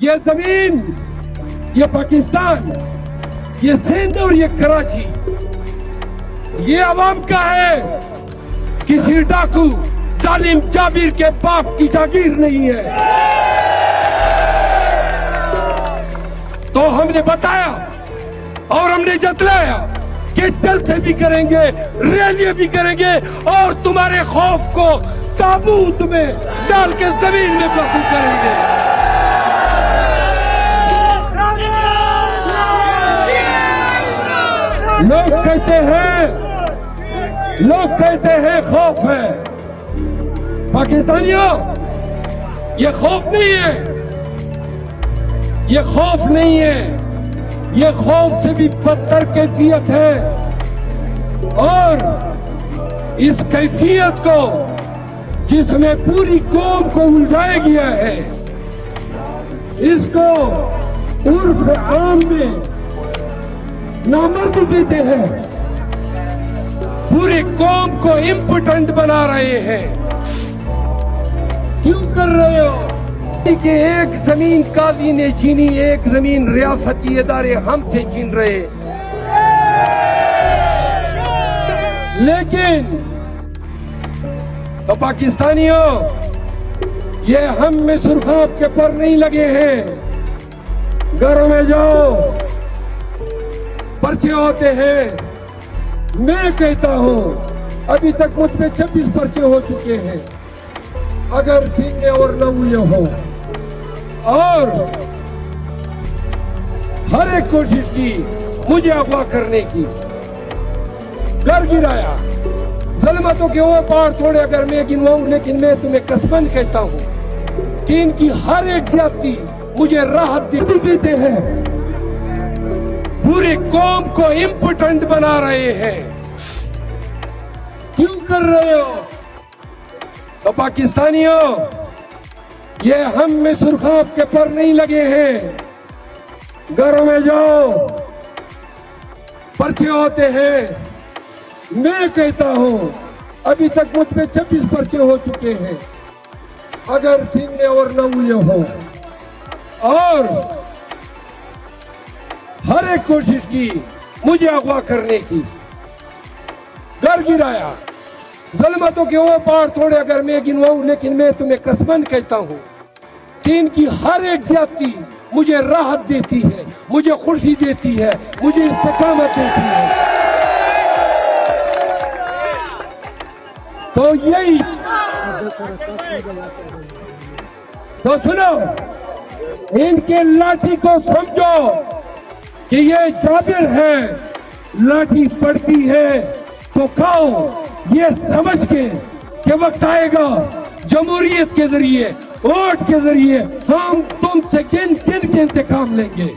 یہ زمین، یہ پاکستان، یہ سندھ اور یہ کراچی، یہ عوام کا ہے، کسی ڈاکو ظالم جابر کے باپ کی جاگیر نہیں ہے۔ تو ہم نے بتایا اور ہم نے جتلایا کہ جلسے بھی کریں گے، ریلیاں بھی کریں گے اور تمہارے خوف کو تابوت میں ڈال کے زمین میں دفن کریں گے۔ لوگ کہتے ہیں خوف ہے، پاکستانیوں یہ خوف نہیں ہے، یہ خوف نہیں ہے، یہ خوف سے بھی بدتر کیفیت ہے، اور اس کیفیت کو جس میں پوری قوم کو الجھایا گیا ہے، اس کو عرف عام میں نامرد دیتے ہیں، پوری قوم کو امپوٹنٹ بنا رہے ہیں۔ کیوں کر رہے ہو؟ کہ ایک زمین قاضی نے چھینی، ایک زمین ریاستی ادارے ہم سے چھین رہے، لیکن تو پاکستانیوں یہ ہم میں سرخاب کے پر نہیں لگے ہیں، گھروں میں جاؤ، پرچے ہوتے ہیں۔ میں کہتا ہوں ابھی تک مجھ پہ 26 پرچے ہو چکے ہیں، اگر سینے اور نہ ہوئے ہوں، اور ہر ایک کوشش کی مجھے اغوا کرنے کی، گھر گرایا، ظلمتوں کے وہ پہاڑ توڑے اگر میں گنواؤں، لیکن میں تمہیں قسماً کہتا ہوں کہ ان کی ہر ایک زیادتی مجھے راحت دیتے ہیں، پوری قوم کو امپوٹنٹ بنا رہے ہیں۔ کیوں کر رہے ہو؟ تو پاکستانیوں یہ ہم میں سرخاب کے پر نہیں لگے ہیں، گھروں میں جاؤ، پرچے ہوتے ہیں۔ میں کہتا ہوں ابھی تک مجھ پہ 26 پرچے ہو چکے ہیں، اگر سینے اور نہ ہوئے ہوں، اور ہر ایک کوشش کی مجھے اغوا کرنے کی، گھر گرایا، ظلمتوں کے وہ پہاڑ توڑے اگر میں گنواؤں، لیکن میں تمہیں قسماً کہتا ہوں کہ ان کی ہر ایک زیادتی مجھے راحت دیتی ہے، مجھے خوشی دیتی ہے، مجھے استقامت دیتی ہے۔ تو یہی تو سنو، ان کے لاٹھی کو سمجھو کہ یہ جابر ہے، لاٹھی پڑتی ہے تو کھاؤ، یہ سمجھ کے کہ وقت آئے گا جمہوریت کے ذریعے، ووٹ کے ذریعے ہم تم سے کن کے انتقام لیں گے۔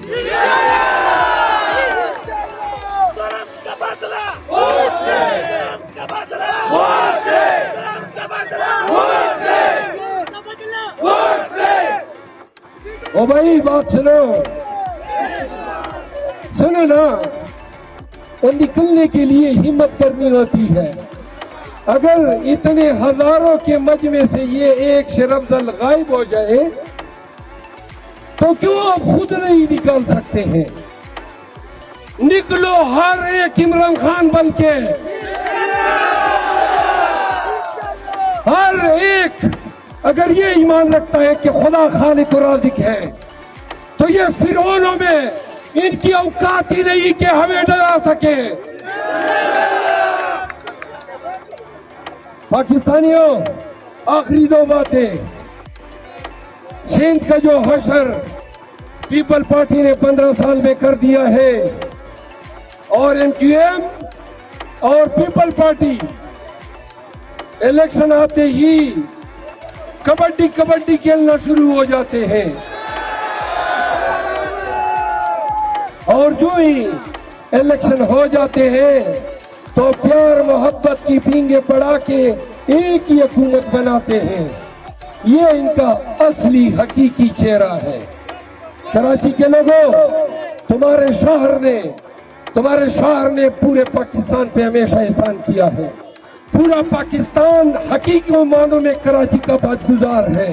او بھائی بات سنو نا، تو نکلنے کے لیے ہمت کرنی ہوتی ہے۔ اگر اتنے ہزاروں کے مجمع سے یہ ایک شرفزل غائب ہو جائے تو کیوں آپ خود نہیں نکال سکتے ہیں؟ نکلو ہر ایک عمران خان بن کے، ہر ایک اگر یہ ایمان رکھتا ہے کہ خدا خالق و رازق ہے تو یہ فرعونوں میں ان کی اوقات ہی نہیں کہ ہمیں ڈرا سکے۔ پاکستانیوں آخری دو باتیں، سندھ کا جو حشر پیپل پارٹی نے 15 سال میں کر دیا ہے، اور MQM اور پیپل پارٹی الیکشن آتے ہی کبڈی کھیلنا شروع ہو جاتے ہیں، اور جو ہی الیکشن ہو جاتے ہیں تو پیار محبت کی پینگے پڑا کے ایک ہی حکومت بناتے ہیں۔ یہ ان کا اصلی حقیقی چہرہ ہے۔ کراچی کے لوگوں، تمہارے شہر نے پورے پاکستان پہ ہمیشہ احسان کیا ہے۔ پورا پاکستان حقیقی معنوں میں کراچی کا باجگزار ہے۔